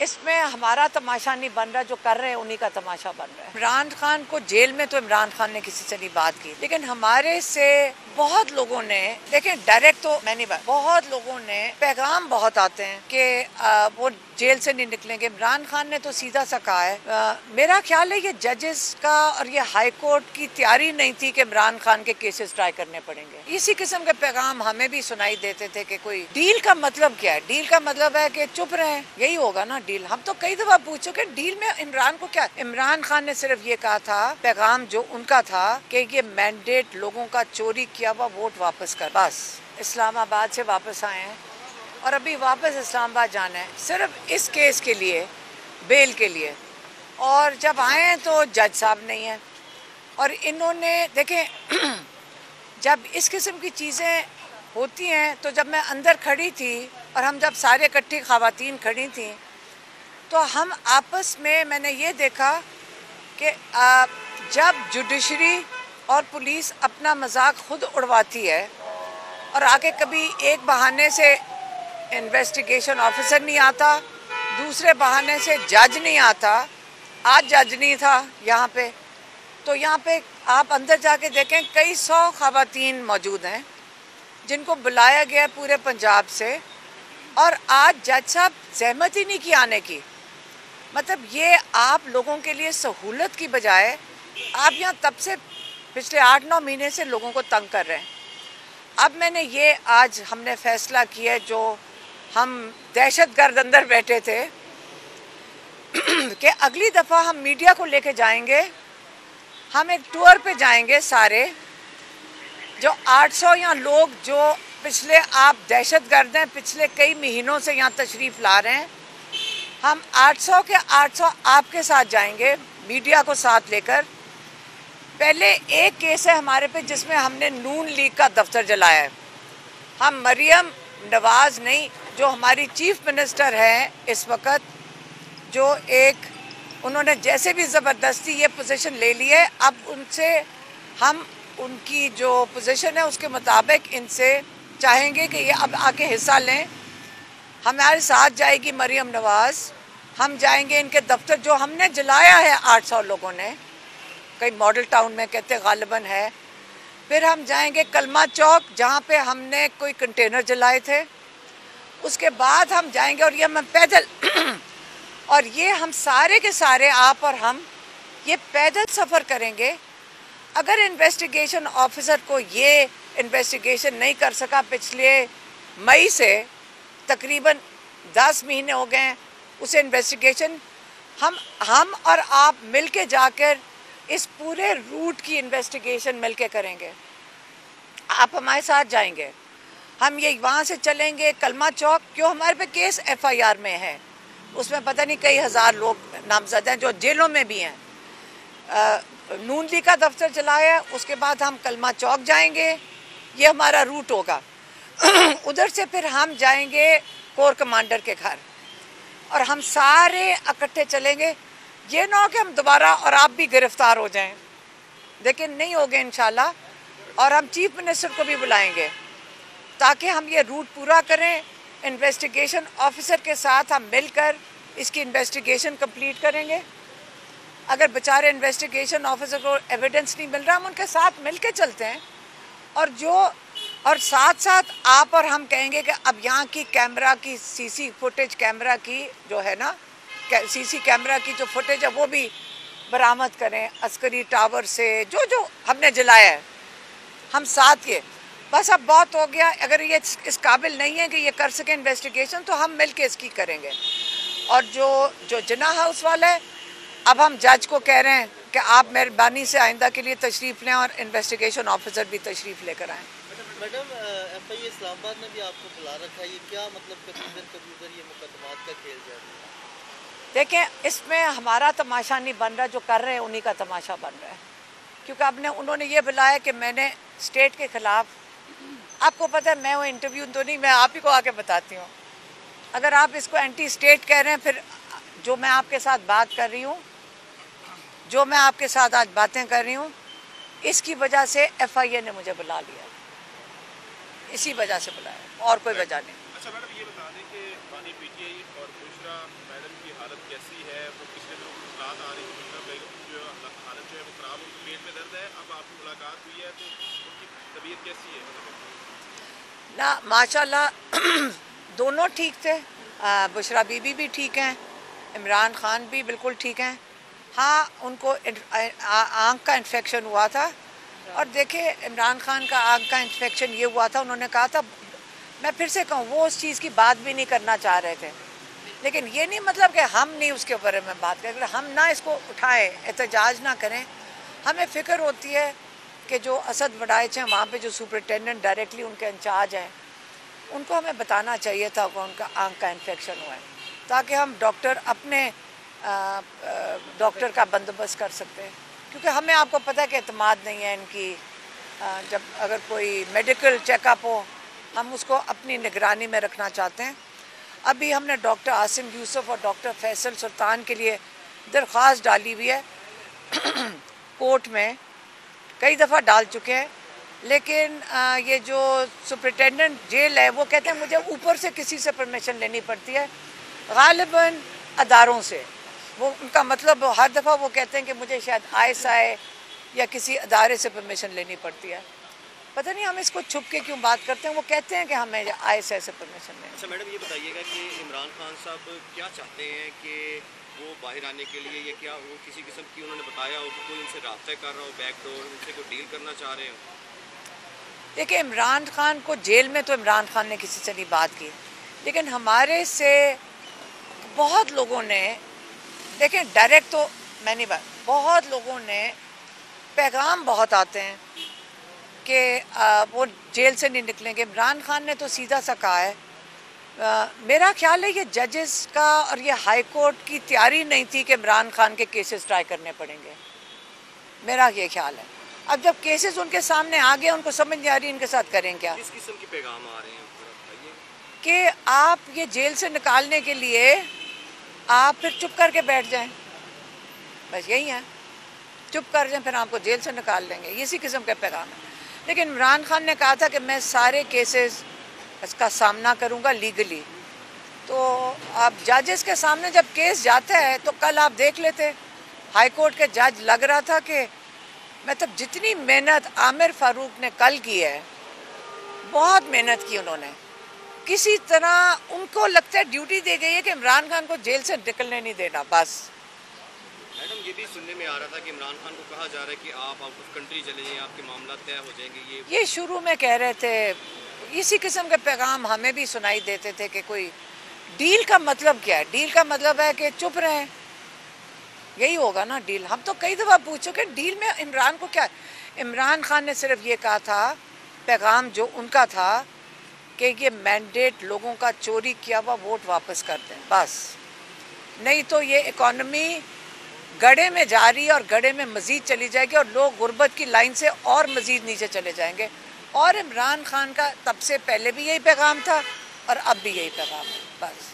इसमें हमारा तमाशा नहीं बन रहा, जो कर रहे हैं उन्हीं का तमाशा बन रहा है। इमरान खान को जेल में तो इमरान खान ने किसी से नहीं बात की, लेकिन हमारे से बहुत लोगों ने, देखें डायरेक्ट तो मैं नहीं बात, बहुत लोगों ने पैगाम बहुत आते हैं कि वो जेल से नहीं निकलेंगे। इमरान खान ने तो सीधा सा कहा है, मेरा ख्याल है ये जजेस का और ये हाई कोर्ट की तैयारी नहीं थी कि इमरान खान के केसेस ट्राई करने पड़ेंगे। इसी किस्म के पैगाम हमें भी सुनाई देते थे कि कोई डील का मतलब क्या है। डील का मतलब है कि चुप रहे, यही होगा ना डील। हम तो कई दफा पूछो कि डील में इमरान को क्या। इमरान खान ने सिर्फ ये कहा था, पैगाम जो उनका था कि ये मैंडेट लोगों का चोरी किया हुआ वोट वापस कर, बस। इस्लामाबाद से वापस आए हैं और अभी वापस इस्लामाबाद जाना है सिर्फ इस केस के लिए, बेल के लिए। और जब आए हैं तो जज साहब नहीं है। और इन्होंने देखें जब इस किस्म की चीज़ें होती हैं, तो जब मैं अंदर खड़ी थी और हम जब सारे इकट्ठी ख़वातीन खड़ी थी, तो हम आपस में मैंने ये देखा कि जब जुडिशरी और पुलिस अपना मजाक खुद उड़वाती है और आके कभी एक बहाने से इन्वेस्टिगेशन ऑफिसर नहीं आता, दूसरे बहाने से जज नहीं आता। आज जज नहीं था यहाँ पे, तो यहाँ पे आप अंदर जाके देखें कई 100 ख़वातीन मौजूद हैं जिनको बुलाया गया पूरे पंजाब से, और आज जज साहब सहमत ही नहीं की आने की। मतलब ये आप लोगों के लिए सहूलत की बजाय आप यहाँ तब से पिछले 8-9 महीने से लोगों को तंग कर रहे हैं। अब मैंने ये आज हमने फैसला किया, जो हम दहशतगर्द अंदर बैठे थे कि अगली दफ़ा हम मीडिया को लेके जाएंगे, हम एक टूर पे जाएंगे सारे, जो 800 यहाँ लोग जो पिछले, आप दहशतगर्द हैं, पिछले कई महीनों से यहाँ तशरीफ़ ला रहे हैं, हम 800 के 800 आपके साथ जाएंगे मीडिया को साथ लेकर। पहले एक केस है हमारे पे जिसमें हमने नून लीग का दफ्तर जलाया है। हम मरियम नवाज़ नहीं, जो हमारी चीफ मिनिस्टर हैं इस वक्त, जो एक उन्होंने जैसे भी ज़बरदस्ती ये पोजीशन ले ली है, अब उनसे हम उनकी जो पोजीशन है उसके मुताबिक इनसे चाहेंगे कि ये अब आके हिस्सा लें। हमारे साथ जाएगी मरियम नवाज़, हम जाएंगे इनके दफ्तर जो हमने जलाया है 800 लोगों ने, कई मॉडल टाउन में कहते गालिबन है। फिर हम जाएंगे कलमा चौक जहाँ पे हमने कोई कंटेनर जलाए थे। उसके बाद हम जाएंगे और ये हम पैदल और ये हम सारे के सारे, आप और हम, ये पैदल सफ़र करेंगे। अगर इन्वेस्टिगेशन ऑफिसर को ये इन्वेस्टिगेशन नहीं कर सका पिछले मई से, तकरीबन 10 महीने हो गए हैं उसे इन्वेस्टिगेशन, हम और आप मिल के जाकर इस पूरे रूट की इन्वेस्टिगेशन मिल के करेंगे। आप हमारे साथ जाएंगे, हम ये वहाँ से चलेंगे कलमा चौक, क्यों हमारे पे केस FIR में है, उसमें पता नहीं कई हज़ार लोग नामजद हैं जो जेलों में भी हैं। नून लीग का दफ्तर चलाया, उसके बाद हम कलमा चौक जाएंगे, ये हमारा रूट होगा। उधर से फिर हम जाएंगे कोर कमांडर के घर और हम सारे इकट्ठे चलेंगे। ये ना हो कि हम दोबारा और आप भी गिरफ्तार हो जाएं, लेकिन नहीं होगे इंशाल्लाह। और हम चीफ मिनिस्टर को भी बुलाएंगे ताकि हम ये रूट पूरा करें। इन्वेस्टिगेशन ऑफिसर के साथ हम मिलकर इसकी इन्वेस्टिगेशन कंप्लीट करेंगे। अगर बेचारे इन्वेस्टिगेशन ऑफिसर को एविडेंस नहीं मिल रहा, हम उनके साथ मिल के चलते हैं। और साथ साथ आप और हम कहेंगे कि अब यहाँ की कैमरा की CC फुटेज, कैमरा की जो है ना, CC कैमरा की जो फुटेज है वो भी बरामद करें अस्करी टावर से, जो हमने जलाया है। हम साथ ये, बस अब बहुत हो गया। अगर ये इस काबिल नहीं है कि ये कर सके इन्वेस्टिगेशन, तो हम मिल के इसकी करेंगे। और जो जिना हाउस वाला है, अब हम जज को कह रहे हैं कि आप मेहरबानी से आइंदा के लिए तशरीफ़ लें और इन्वेस्टिगेशन ऑफिसर भी तशरीफ़ लेकर आएँ। मैडम, FIA इस्लामाबाद ने भी आपको बुला रखा है, ये क्या मतलब कभी उधर ये मुकदमात का खेल जा रहा है? देखें, इसमें हमारा तमाशा नहीं बन रहा, जो कर रहे हैं उन्हीं का तमाशा बन रहा है। क्योंकि उन्होंने ये बुलाया कि मैंने स्टेट के ख़िलाफ़, आपको पता है मैं वो इंटरव्यू तो नहीं, मैं आप ही को आके बताती हूँ। अगर आप इसको एंटी स्टेट कह रहे हैं, फिर जो मैं आपके साथ बात कर रही हूँ, जो मैं आपके साथ आज बातें कर रही हूँ, इसकी वजह से FIA ने मुझे बुला लिया, इसी वजह से बुलाया, और कोई वजह नहीं। अच्छा मैडम, ये बता दें कि बानी PTI और बुशरा मैडम की कैसी है? वो पिछले दिनों मुलाकात आ रही थी, जो हालत जो है वो ख़राब, उनके पेट में दर्द है, अब आपकी मुलाकात हुई है तो उनकी तबीयत कैसी है? ना माशाल्लाह दोनों ठीक थे। बुशरा बीबी भी ठीक हैं, इमरान खान भी बिल्कुल ठीक हैं। हाँ, उनको आँख का इन्फेक्शन हुआ था, और देखिए इमरान खान का आँख का इन्फेक्शन ये हुआ था, उन्होंने कहा था, मैं फिर से कहूँ, वो उस चीज़ की बात भी नहीं करना चाह रहे थे, लेकिन ये नहीं मतलब कि हम नहीं उसके ऊपर में बात करें, हम ना इसको उठाएं, एहतजाज ना करें। हमें फ़िक्र होती है कि जो असद वडाइच हैं वहाँ पे जो सुपरिटेंडेंट डायरेक्टली उनके इंचार्ज हैं, उनको हमें बताना चाहिए था कि उनका आँख का इन्फेक्शन हुआ है, ताकि हम डॉक्टर अपने डॉक्टर का बंदोबस्त कर सकते हैं। क्योंकि हमें, आपको पता है कि एतमाद नहीं है इनकी, जब अगर कोई मेडिकल चेकअप हो हम उसको अपनी निगरानी में रखना चाहते हैं। अभी हमने डॉक्टर आसिम यूसुफ और डॉक्टर फैसल सुल्तान के लिए दरख्वास्त डाली हुई है कोर्ट में, कई दफ़ा डाल चुके हैं, लेकिन ये जो सुपरिटेंडेंट जेल है वो कहते हैं मुझे ऊपर से किसी से परमिशन लेनी पड़ती है, गालिबन अदारों से। वो उनका मतलब हर दफ़ा वो कहते हैं कि मुझे शायद ISI या किसी अदारे से परमिशन लेनी पड़ती है। पता नहीं हम इसको छुप के क्यों बात करते हैं, वो कहते हैं कि हमें ISI से परमिशन लेनी। अच्छा मैडम, ये बताइएगा कि इमरान खान साहब क्या चाहते हैं कि वो बाहर आने के लिए, या क्या वो किसी किस्म की उन्होंने बताया हो कि कोई उनसे राब्ता कर रहा हो, बैकडोर उनसे कोई डील करना चाह रहे हो? देखिए, इमरान खान को जेल में तो इमरान खान ने किसी से नहीं बात की, लेकिन हमारे से बहुत लोगों ने, देखिए डायरेक्ट तो मैं नहीं बात, बहुत लोगों ने पैगाम बहुत आते हैं कि वो जेल से नहीं निकलेंगे। इमरान खान ने तो सीधा सा कहा है, मेरा ख्याल है ये जजेस का और ये हाई कोर्ट की तैयारी नहीं थी कि इमरान खान के केसेस ट्राई करने पड़ेंगे, मेरा ये ख्याल है। अब जब केसेस उनके सामने आ गए, उनको समझ नहीं आ रही इनके साथ करें क्या। किस किस्म के पैगाम आ रहे हैं कि आप ये जेल से निकालने के लिए आप फिर चुप करके बैठ जाएं, बस यही है, चुप कर जाएं फिर आपको जेल से निकाल देंगे, इसी किस्म के पैगाम है। लेकिन इमरान खान ने कहा था कि मैं सारे केसेस इसका सामना करूंगा लीगली। तो अब जजेस के सामने जब केस जाता है तो कल आप देख लेते, हाई कोर्ट के जज लग रहा था कि मतलब जितनी मेहनत आमिर फारूक ने कल की है, बहुत मेहनत की उन्होंने, किसी तरह उनको लगता है ड्यूटी दी गई है कि इमरान खान को जेल से निकलने नहीं देना, बस। मैडम, ये भी सुनने में आ रहा था कि इमरान खान को कहा जा रहा है कि आप आउट ऑफ कंट्री चले जाइए, आपके मामला तय हो जाएंगे। ये शुरू में कह रहे थे, इसी किस्म के पैगाम हमें भी सुनाई देते थे कि कोई डील का मतलब क्या है। डील का मतलब है कि चुप रहें, यही होगा ना डील। हम तो कई दफ़ा पूछ चुके, डील में इमरान को क्या। इमरान खान ने सिर्फ ये कहा था, पैगाम जो उनका था कि ये मैंडेट लोगों का चोरी किया हुआ वोट वापस कर दें, बस। नहीं तो ये इकॉनमी गड्ढे में जा रही है और गड्ढे में मज़ीद चली जाएगी और लोग गुर्बत की लाइन से और मज़ीद नीचे चले जाएंगे। और इमरान खान का तब से पहले भी यही पैगाम था और अब भी यही पैगाम है, बस।